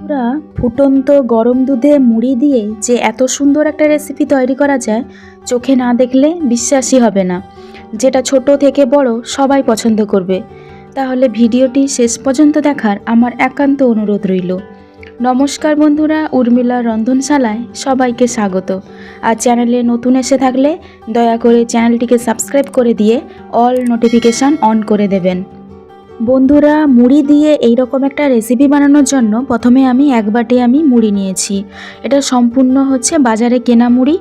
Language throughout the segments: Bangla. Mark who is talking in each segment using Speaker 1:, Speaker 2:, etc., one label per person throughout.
Speaker 1: বন্ধুরা, ফুটন্ত গরম দুধে মুড়ি দিয়ে যে এত সুন্দর একটা রেসিপি তৈরি করা যায়, চোখে না দেখলে বিশ্বাসই হবে না। যেটা ছোট থেকে বড় সবাই পছন্দ করবে। তাহলে ভিডিওটি শেষ পর্যন্ত দেখার আমার একান্ত অনুরোধ রইল। নমস্কার বন্ধুরা, উর্মিলা রন্ধনশালায় সবাইকে স্বাগত। আর চ্যানেলে নতুন এসে থাকলে দয়া করে চ্যানেলটিকে সাবস্ক্রাইব করে দিয়ে অল নোটিফিকেশান অন করে দেবেন। বন্ধুরা, মুড়ি দিয়ে এই রকম একটা রেসিপি বানানোর জন্য প্রথমে আমি এক বাটি মুড়ি নিয়েছি। এটা সম্পূর্ণ হচ্ছে বাজারে কেনা মুড়ি।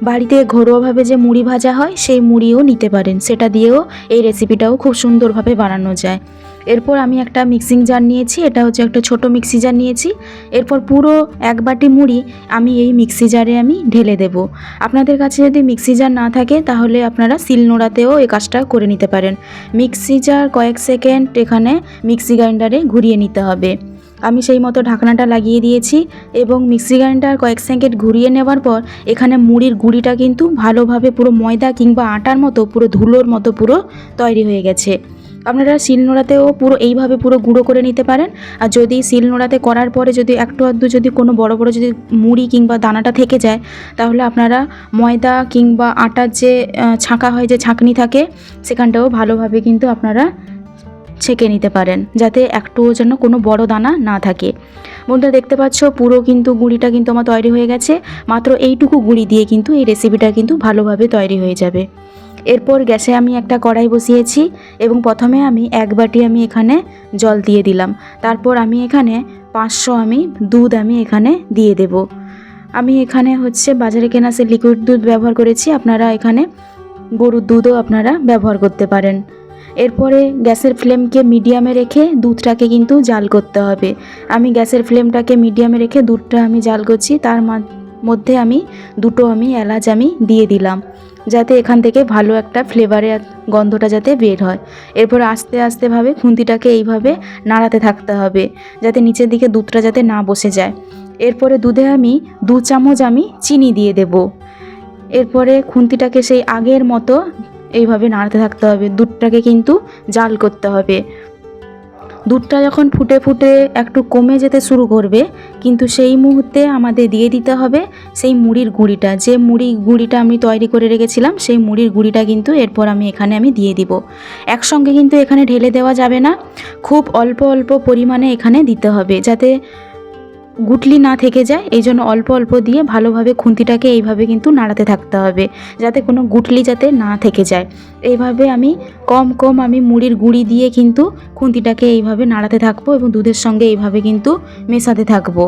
Speaker 1: বাড়িতে ঘরোয়াভাবে যে মুড়ি ভাজা হয় সেই মুড়িও নিতে পারেন, সেটা দিয়েও এই রেসিপিটাও খুব সুন্দরভাবে বানানো যায়। এরপর আমি একটা মিক্সিং জার নিয়েছি, এটা হচ্ছে একটা ছোট মিক্সি জার নিয়েছি। এরপর পুরো এক বাটি মুড়ি আমি এই মিক্সি জারে ঢেলে দেব। আপনাদের কাছে যদি মিক্সি জার না থাকে তাহলে আপনারা শিলনোড়াতেও এই কাজটা করে নিতে পারেন। মিক্সি জার কয়েক সেকেন্ড এখানে মিক্সি গ্রাইন্ডারে ঘুরিয়ে নিতে হবে। আমি সেই মতো ঢাকনাটা লাগিয়ে দিয়েছি এবং মিক্সি গ্রাইন্ডার কয়েক সেকেন্ড ঘুরিয়ে নেওয়ার পর এখানে মুড়ির গুঁড়িটা কিন্তু ভালোভাবে পুরো ময়দা কিংবা আটার মতো পুরো ধুলোর মতো পুরো তৈরি হয়ে গেছে। আপনারা শিলনোড়াতেও পুরো এইভাবে পুরো গুঁড়ো করে নিতে পারেন। আর যদি শিলনোড়াতে করার পরে যদি একটু আধটু যদি কোনো বড় বড় যদি মুড়ি কিংবা দানাটা থেকে যায়, তাহলে আপনারা ময়দা কিংবা আটার যে ছাঁকা হয়, যে ছাঁকনি থাকে, সেখানটাও ভালোভাবে কিন্তু আপনারা ছেঁকে নিতে পারেন, যাতে একটুও যেন কোনো বড় দানা না থাকে। বন্ধুরা, দেখতে পাচ্ছ পুরো কিন্তু গুঁড়িটা কিন্তু আমার তৈরি হয়ে গেছে। মাত্র এইটুকু গুঁড়ি দিয়ে কিন্তু এই রেসিপিটা কিন্তু ভালোভাবে তৈরি হয়ে যাবে। এরপর গ্যাসে আমি একটা কড়াই বসিয়েছি এবং প্রথমে আমি এক বাটি এখানে জল দিয়ে দিলাম। তারপর আমি এখানে 500 দুধ এখানে দিয়ে দেব। আমি এখানে হচ্ছে বাজারে কেনা সে লিকুইড দুধ ব্যবহার করেছি, আপনারা এখানে গরুর দুধও আপনারা ব্যবহার করতে পারেন। এরপরে গ্যাসের ফ্লেমকে মিডিয়ামে রেখে দুধটাকে কিন্তু জাল করতে হবে। আমি গ্যাসের ফ্লেমটাকে মিডিয়ামে রেখে দুধটা জাল করছি। তার মধ্যে দুটো এলাচ দিয়ে দিলাম, যাতে এখান থেকে ভালো একটা ফ্লেভারের গন্ধটা যাতে বের হয়। এরপর আস্তে আস্তেভাবে খুন্তিটাকে এইভাবে নাড়াতে থাকতে হবে, যাতে নিচের দিকে দুধটা যাতে না বসে যায়। এরপরে দুধে 2 চামচ চিনি দিয়ে দেব। এরপরে খুন্তিটাকে সেই আগের মতো এইভাবে নাড়াতে থাকতে হবে। দুধটাকে কিন্তু জাল করতে হবে। দুধটা যখন ফুটে ফুটে একটু কমে যেতে শুরু করবে, কিন্তু সেই মুহূর্তে আমাদের দিয়ে দিতে হবে সেই মুড়ির গুঁড়িটা। যে গুঁড়িটা আমি তৈরি করে রেখেছিলাম, সেই মুড়ির গুঁড়িটা কিন্তু এরপর এখানে দিয়ে দিব। একসঙ্গে কিন্তু এখানে ঢেলে দেওয়া যাবে না, খুব অল্প অল্প পরিমাণে এখানে দিতে হবে, যাতে গুটলি না থেকে যায়। এই জন্য অল্প অল্প দিয়ে ভালোভাবে খুন্তিটাকে এইভাবে কিন্তু নাড়াতে থাকতে হবে, যাতে কোনো গুটলি যাতে না থেকে যায়। এইভাবে কম কম মুড়ির গুঁড়ি দিয়ে কিন্তু খুন্তিটাকে এইভাবে নাড়াতে থাকবো এবং দুধের সঙ্গে এইভাবে কিন্তু মেশাতে থাকবো।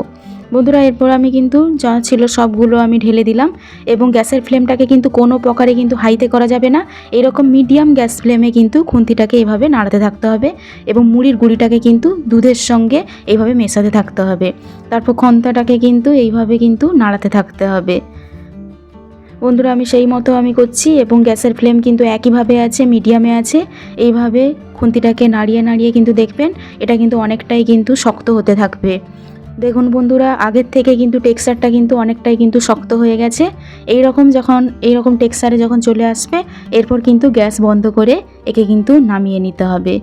Speaker 1: বন্ধুরা, এরপর কিন্তু যা ছিল সবগুলো ঢেলে দিলাম এবং গ্যাসের ফ্লেমটাকে কিন্তু কোনো প্রকারে কিন্তু হাইতে করা যাবে না। এরকম মিডিয়াম গ্যাস ফ্লেমে কিন্তু খুন্তিটাকে এইভাবে নাড়াতে থাকতে হবে এবং মুড়ির গুঁড়িটাকে কিন্তু দুধের সঙ্গে এইভাবে মেশাতে থাকতে হবে। তারপর খন্তাটাকে কিন্তু এইভাবে কিন্তু নাড়াতে থাকতে হবে। বন্ধুরা, আমি সেই মতো করছি এবং গ্যাসের ফ্লেম কিন্তু একইভাবে আছে, মিডিয়ামে আছে। এইভাবে খুন্তিটাকে নাড়িয়ে নাড়িয়ে কিন্তু দেখবেন এটা কিন্তু অনেকটাই কিন্তু শক্ত হতে থাকবে। দেখুন বন্ধুরা, আগের থেকে কিন্তু টেক্সচারটা কিন্তু অনেকটাই কিন্তু শক্ত হয়ে গেছে। এইরকম টেক্সচারে যখন চলে আসবে, এরপর কিন্তু গ্যাস বন্ধ করে একে কিন্তু নামিয়ে নিতে হবে।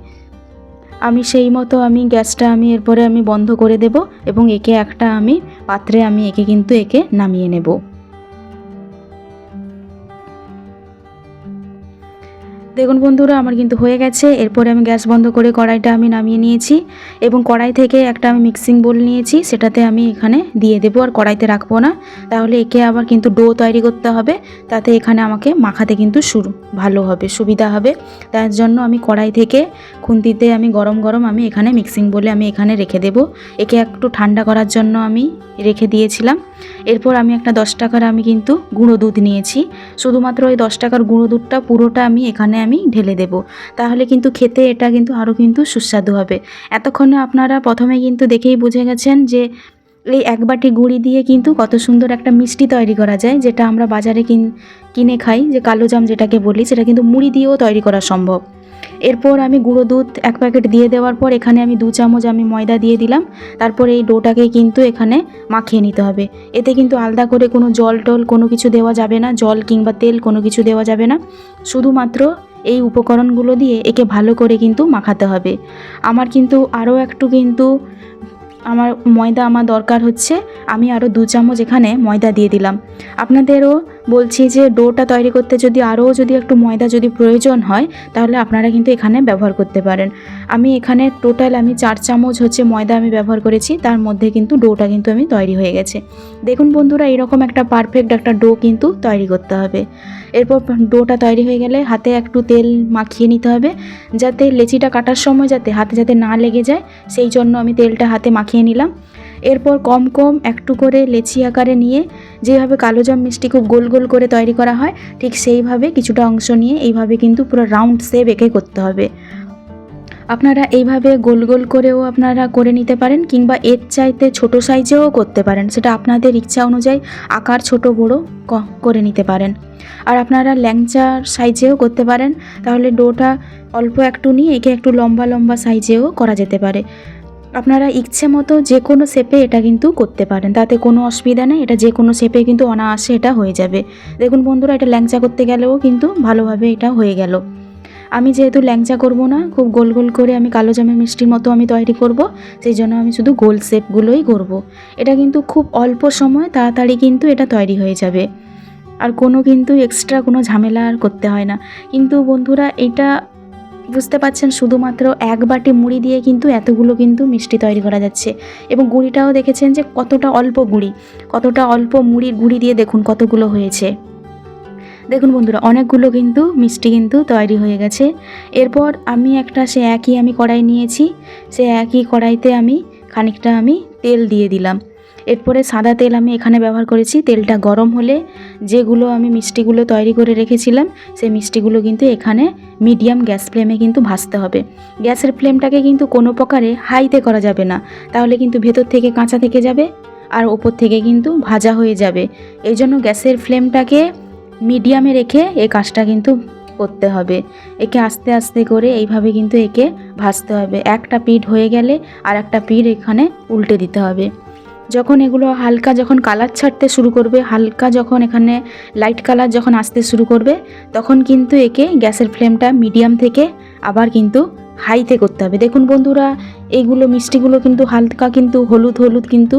Speaker 1: আমি সেই মতো গ্যাসটা এরপরে বন্ধ করে দেব এবং একে একটা পাত্রে একে কিন্তু নামিয়ে নেব। দেখুন বন্ধুরা, আমার কিন্তু হয়ে গেছে। এরপরে গ্যাস বন্ধ করে কড়াইটা নামিয়ে নিয়েছি এবং কড়াই থেকে একটা মিক্সিং বোল নিয়েছি, সেটাতে এখানে দিয়ে দেবো। আর কড়াইতে রাখবো না, তাহলে একে আবার কিন্তু ডো তৈরি করতে হবে, তাতে এখানে আমাকে মাখাতে কিন্তু ভালো হবে, সুবিধা হবে। তার জন্য কড়াই থেকে খুন্তিতে গরম গরম এখানে মিক্সিং বোলে এখানে রেখে দেব। একে একটু ঠান্ডা করার জন্য রেখে দিয়েছিলাম। এরপর একটা 10 টাকার কিন্তু গুঁড়ো দুধ নিয়েছি। শুধুমাত্র ওই 10 টাকার গুঁড়ো দুধটা পুরোটা এখানে ঢেলে দেব, তাহলে কিন্তু খেতে এটা কিন্তু আরও কিন্তু সুস্বাদু হবে। এতক্ষণে আপনারা প্রথমে কিন্তু দেখেই বুঝে গেছেন যে এই এক বাটি গুঁড়ি দিয়ে কিন্তু কত সুন্দর একটা মিষ্টি তৈরি করা যায়, যেটা আমরা বাজারে কিনে খাই, যে কালো জাম যেটাকে বলি, সেটা কিন্তু মুড়ি দিয়েও তৈরি করা সম্ভব। এরপর গুঁড়ো দুধ 1 প্যাকেট দিয়ে দেওয়ার পর এখানে 2 চামচ ময়দা দিয়ে দিলাম। তারপর এই ডোটাকে কিন্তু এখানে মাখিয়ে নিতে হবে। এতে কিন্তু আলাদা করে কোনো জল টল কোনো কিছু দেওয়া যাবে না, জল কিংবা তেল কোনো কিছু দেওয়া যাবে না। শুধুমাত্র এই উপকরণগুলো দিয়ে একে ভালো করে কিন্তু মাখাতে হবে। আমার কিন্তু আরও একটু কিন্তু আমার ময়দা আমার দরকার হচ্ছে, আমি আরও 2 চামচ এখানে ময়দা দিয়ে দিলাম। আপনাদেরও বলছি যে ডোটা তৈরি করতে যদি আরও যদি একটু ময়দা যদি প্রয়োজন হয় তাহলে আপনারা কিন্তু এখানে ব্যবহার করতে পারেন। আমি এখানে টোটাল আমি 4 চামচ হচ্ছে ময়দা আমি ব্যবহার করেছি, তার মধ্যে কিন্তু ডোটা কিন্তু আমি তৈরি হয়ে গেছে। দেখুন বন্ধুরা, এরকম একটা পারফেক্ট একটা ডো কিন্তু তৈরি করতে হবে। এরপর ডোটা তৈরি হয়ে গেলে হাতে একটু তেল মাখিয়ে নিতে হবে, যাতে লেচিটা কাটার সময় হাতে যাতে না লেগে যায়, সেই জন্য আমি তেলটা হাতে মাখিয়ে নিলাম। এরপর কম কম একটু করে লেচি আকারে নিয়ে, যেভাবে কালোজাম মিষ্টি খুব গোল গোল করে তৈরি করা হয় ঠিক সেইভাবে কিছুটা অংশ নিয়ে এইভাবে কিন্তু পুরো রাউন্ড শেপ এঁকে করতে হবে। আপনারা এইভাবে গোল গোল করেও আপনারা করে নিতে পারেন, কিংবা এর চাইতে ছোট সাইজেও করতে পারেন, সেটা আপনাদের ইচ্ছা অনুযায়ী আকার ছোট বড় করে নিতে পারেন। আর আপনারা ল্যাংচার সাইজেও করতে পারেন, তাহলে ডোটা অল্প একটু নিয়ে একে একটু লম্বা লম্বা সাইজেও করা যেতে পারে। আপনারা ইচ্ছে মতো যে কোনো শেপে এটা কিন্তু করতে পারেন, তাতে কোনো অসুবিধা নেই। এটা যে কোনো শেপে কিন্তু অনায়াসে এটা হয়ে যাবে। দেখুন বন্ধুরা, এটা ল্যাংচা করতে গেলেও কিন্তু ভালোভাবে এটা হয়ে গেল। আমি যেহেতু ল্যাংচা করব না, খুব গোল গোল করে আমি কালোজামের মিষ্টির মতো আমি তৈরি করব, সেই জন্য আমি শুধু গোল শেপগুলোই করব। এটা কিন্তু খুব অল্প সময় তাড়াতাড়ি কিন্তু এটা তৈরি হয়ে যাবে, আর কোনো কিন্তু এক্সট্রা কোনো ঝামেলা আর করতে হয় না। কিন্তু বন্ধুরা, এটা বুঝতে পারছেন, শুধুমাত্র 1 বাটি মুড়ি দিয়ে কিন্তু এতগুলো কিন্তু মিষ্টি তৈরি করা যাচ্ছে। এবং গুঁড়িটাও দেখেছেন যে কতটা অল্প গুঁড়ি, কতটা অল্প মুড়ির গুঁড়ি দিয়ে দেখুন কতগুলো হয়েছে। দেখুন বন্ধুরা, অনেকগুলো কিন্তু মিষ্টি কিন্তু তৈরি হয়ে গেছে। এরপর আমি সে একই আমি কড়াই নিয়েছি, সে একই কড়াইতে আমি খানিকটা আমি তেল দিয়ে দিলাম। এরপরে সাদা তেল আমি এখানে ব্যবহার করেছি। তেলটা গরম হলে যেগুলো আমি মিষ্টিগুলো তৈরি করে রেখেছিলাম, সেই মিষ্টিগুলো কিন্তু এখানে মিডিয়াম গ্যাস ফ্লেমে কিন্তু ভাজতে হবে। গ্যাসের ফ্লেমটাকে কিন্তু কোনো প্রকারে হাইতে করা যাবে না, তাহলে কিন্তু ভেতর থেকে কাঁচা থেকে যাবে আর ওপর থেকে কিন্তু ভাজা হয়ে যাবে। এই জন্য গ্যাসের ফ্লেমটাকে মিডিয়ামে রেখে এই কাজটা কিন্তু করতে হবে। একে আস্তে আস্তে করে এইভাবে কিন্তু একে ভাজতে হবে। একটা পিঠ হয়ে গেলে আর একটা পিঠ এখানে উল্টে দিতে হবে। যখন এগুলো হালকা যখন কালার ছাড়তে শুরু করবে, হালকা যখন এখানে লাইট কালার যখন আসতে শুরু করবে, তখন কিন্তু একে গ্যাসের ফ্লেমটা মিডিয়াম থেকে আবার কিন্তু হাইতে করতে হবে। দেখুন বন্ধুরা, এইগুলো মিষ্টিগুলো কিন্তু হালকা কিন্তু হলুদ হলুদ কিন্তু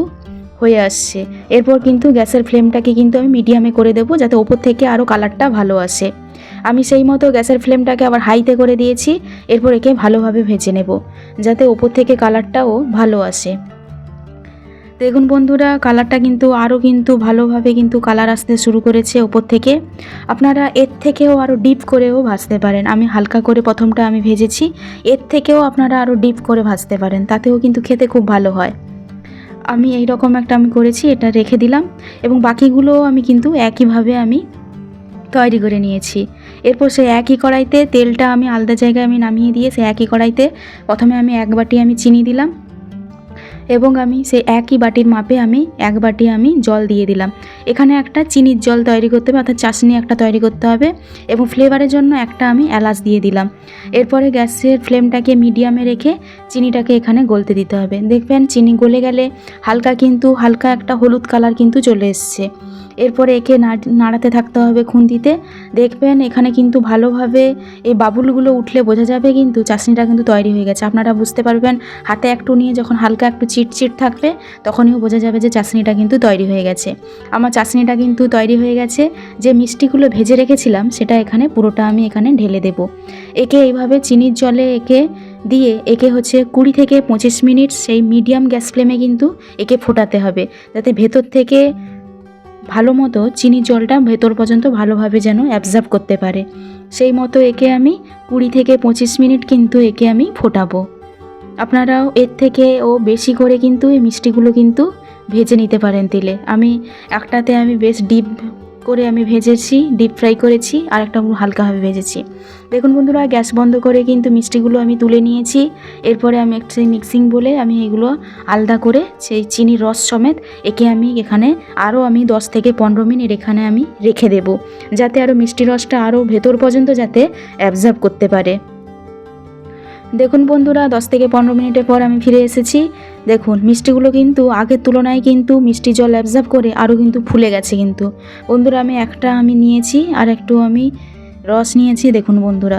Speaker 1: হয়ে আসছে। এরপর কিন্তু গ্যাসের ফ্লেমটাকে কিন্তু আমি মিডিয়ামে করে দেবো, যাতে ওপর থেকে আরও কালারটা ভালো আসে। আমি সেই মতো গ্যাসের ফ্লেমটাকে আবার হাইতে করে দিয়েছি। এরপর একে ভালোভাবে ভেজে নেব, যাতে ওপর থেকে কালারটাও ভালো আসে। দেখুন বন্ধুরা, কালারটা কিন্তু আরও কিন্তু ভালোভাবে কিন্তু কালার আসতে শুরু করেছে ওপর থেকে। আপনারা এর থেকেও আরও ডিপ করেও ভাজতে পারেন। আমি হালকা করে প্রথমটা আমি ভেজেছি, এর থেকেও আপনারা আরও ডিপ করে ভাজতে পারেন, তাতেও কিন্তু খেতে খুব ভালো হয়। আমি এই রকম একটা আমি করেছি, এটা রেখে দিলাম। এবং বাকিগুলোও আমি কিন্তু একইভাবে আমি তৈরি করে নিয়েছি। এরপর সেই একই কড়াইতে তেলটা আমি আলাদা জায়গায় আমি নামিয়ে দিয়ে সেই একই কড়াইতে প্রথমে আমি 1 বাটি আমি চিনি দিলাম, এবং আমি সেই একই বাটির মাপে আমি 1 বাটি আমি জল দিয়ে দিলাম। এখানে একটা চিনির জল তৈরি করতে হবে, অর্থাৎ চাশনি একটা তৈরি করতে হবে। এবং ফ্লেভারের জন্য একটা আমি এলাচ দিয়ে দিলাম। এরপরে গ্যাসের ফ্লেমটাকে মিডিয়ামে রেখে চিনিটাকে এখানে গলতে দিতে হবে। দেখবেন চিনি গলে গেলে হালকা একটা হলুদ কালার কিন্তু চলে এসছে। এরপরে একে নাড়াতে থাকতে হবে খুন্তিতে। দেখবেন এখানে কিন্তু ভালোভাবে এই বাবুলগুলো উঠলে বোঝা যাবে কিন্তু চাশনিটা কিন্তু তৈরি হয়ে গেছে। আপনারা বুঝতে পারবেন, হাতে একটু নিয়ে যখন হালকা একটু চিটচিট থাকবে তখনই বোঝা যাবে যে চাশনিটা কিন্তু তৈরি হয়ে গেছে। আমার চাশনিটা কিন্তু তৈরি হয়ে গেছে। যে মিষ্টিগুলো ভেজে রেখেছিলাম সেটা এখানে পুরোটা আমি এখানে ঢেলে দেব। একে এইভাবে চিনির জলে একে দিয়ে একে হচ্ছে 20 থেকে 25 মিনিট সেই মিডিয়াম গ্যাস ফ্লেমে কিন্তু একে ফোটাতে হবে, যাতে ভেতর থেকে ভালো মতো চিনির জলটা ভেতর পর্যন্ত ভালোভাবে যেন অ্যাবজর্ব করতে পারে। সেই মতো একে আমি 20 থেকে 25 মিনিট কিন্তু একে আমি ফোটাবো। আপনারাও এর থেকেও বেশি করে কিন্তু এই মিষ্টিগুলো কিন্তু ভেজে নিতে পারেন তেলে। আমি একটাতে আমি বেশ ডিপ করে আমি ভেজেছি, ডিপ ফ্রাই করেছি, আর একটা হালকাভাবে ভেজেছি। দেখুন বন্ধুরা, গ্যাস বন্ধ করে কিন্তু মিষ্টিগুলো আমি তুলে নিয়েছি। এরপরে আমি একটা মিক্সিং বলে আমি এগুলো আলাদা করে সেই চিনির রস সমেত একে আমি এখানে আরও আমি 10 থেকে 15 মিনিট এখানে আমি রেখে দেব, যাতে আরও মিষ্টি রসটা আরও ভেতর পর্যন্ত যাতে অ্যাবজর্ব করতে পারে। দেখুন বন্ধুরা, 10 থেকে 15 মিনিটের পর আমি ফিরে এসেছি। দেখুন মিষ্টিগুলো কিন্তু আগের তুলনায় কিন্তু মিষ্টি জল অ্যাবজর্ব করে আরও কিন্তু ফুলে গেছে। কিন্তু বন্ধুরা, আমি নিয়েছি আর একটু আমি রস নিয়েছি। দেখুন বন্ধুরা,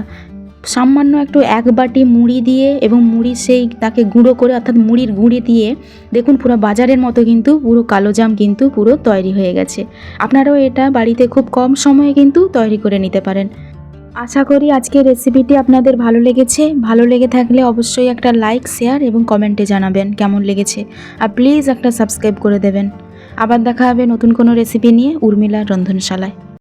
Speaker 1: সামান্য একটু 1 বাটি মুড়ি দিয়ে এবং মুড়ি সেই তাকে গুঁড়ো করে অর্থাৎ মুড়ির গুঁড়ি দিয়ে দেখুন পুরো বাজারের মতো কিন্তু পুরো কালোজাম কিন্তু পুরো তৈরি হয়ে গেছে। আপনারাও এটা বাড়িতে খুব কম সময়ে কিন্তু তৈরি করে নিতে পারেন। আশা করি আজকের রেসিপিটি আপনাদের ভালো লেগেছে। ভালো লেগে থাকলে অবশ্যই একটা লাইক, শেয়ার এবং কমেন্টে জানাবেন কেমন লেগেছে। আর প্লিজ একটা সাবস্ক্রাইব করে দেবেন। আবার দেখা হবে নতুন কোনো রেসিপি নিয়ে উর্মিলার রন্ধনশালায়।